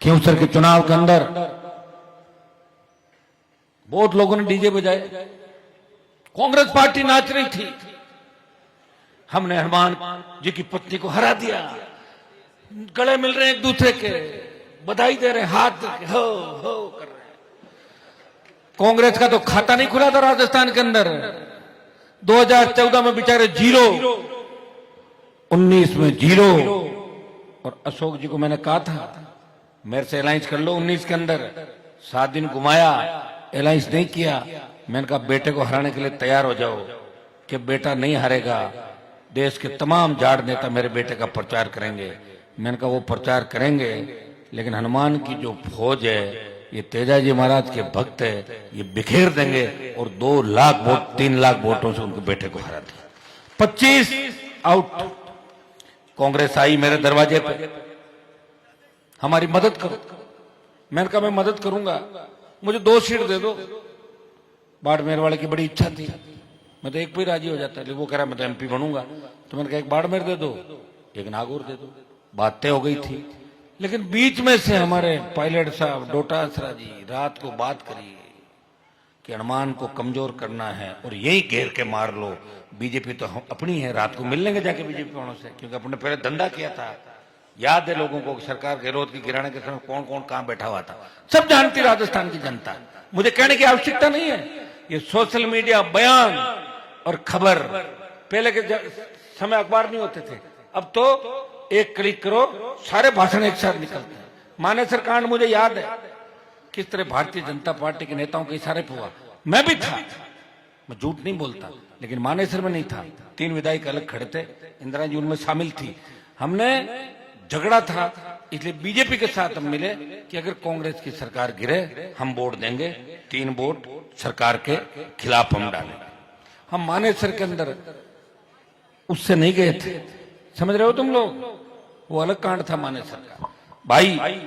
क्योंसर के चुनाव के अंदर बहुत लोगों ने डीजे बजाए, कांग्रेस पार्टी नाच रही थी, हमने हनुमान जी की पत्नी को हरा दिया, गले मिल रहे हैं एक दूसरे के, बधाई दे रहे हैं, हाथ हो कर रहे हैं। कांग्रेस का तो खाता नहीं खुला था राजस्थान के अंदर। 2014 में बेचारे 0, 19 में 0। और अशोक जी को मैंने कहा था मेरे से अलायंस कर लो 19 के अंदर, 7 दिन घुमाया, अलायंस नहीं किया। मैंने कहा बेटे को हराने के लिए तैयार हो जाओ, कि बेटा नहीं हारेगा, देश के तमाम जाड़ नेता मेरे बेटे का प्रचार करेंगे। मैंने कहा वो प्रचार करेंगे, लेकिन हनुमान की जो फौज है, ये तेजाजी महाराज के भक्त है, ये बिखेर देंगे और 2 लाख वोट 3 लाख वोटों से उनके बेटे को हरा दिया। 25 आउट। कांग्रेस आई मेरे दरवाजे पे, हमारी मदद करो। मैंने कहा मैं मदद करूंगा, मुझे 2 सीट दे दो। बाड़मेर वाले की बड़ी इच्छा थी, मैं तो एक पे राजी हो जाता, लेकिन वो कह रहा मैं तो एमपी बनूंगा। तो मैंने कहा एक बाड़मेर दे दो, एक नागौर दे दो। बात तय हो गई थी, लेकिन बीच में से हमारे पायलट साहब डोटासरा जी रात को बात करी कि हनुमान को कमजोर करना है और यही घेर के मार लो, बीजेपी तो हम अपनी है, रात को मिल लेंगे जाके बीजेपी वालों से, क्योंकि अपने पहले धंधा किया था। याद है लोगों को सरकार गहलोत की गिराने के समय कौन कौन कहां बैठा हुआ था, सब जानती राजस्थान की जनता। मुझे कहने की आवश्यकता नहीं है, ये सोशल मीडिया बयान और खबर, पहले के समय अखबार नहीं होते थे, अब तो एक क्लिक करो सारे भाषण एक साथ निकलते हैं। मानेसर कांड मुझे याद है किस तरह भारतीय जनता पार्टी के नेताओं के इशारे पे हुआ, मैं भी था, मैं झूठ नहीं बोलता, लेकिन मानेसर में नहीं था। 3 विधायक अलग खड़े थे, इंदिरा जी उनमें शामिल थी। हमने झगड़ा था, इसलिए बीजेपी के साथ हम मिले कि अगर कांग्रेस की सरकार गिरे हम वोट देंगे, 3 वोट सरकार के खिलाफ हम डालेंगे। हम मानेसर के अंदर उससे नहीं गए थे, समझ रहे हो तुम लोग, वो अलग कांड था मानेसर का भाई।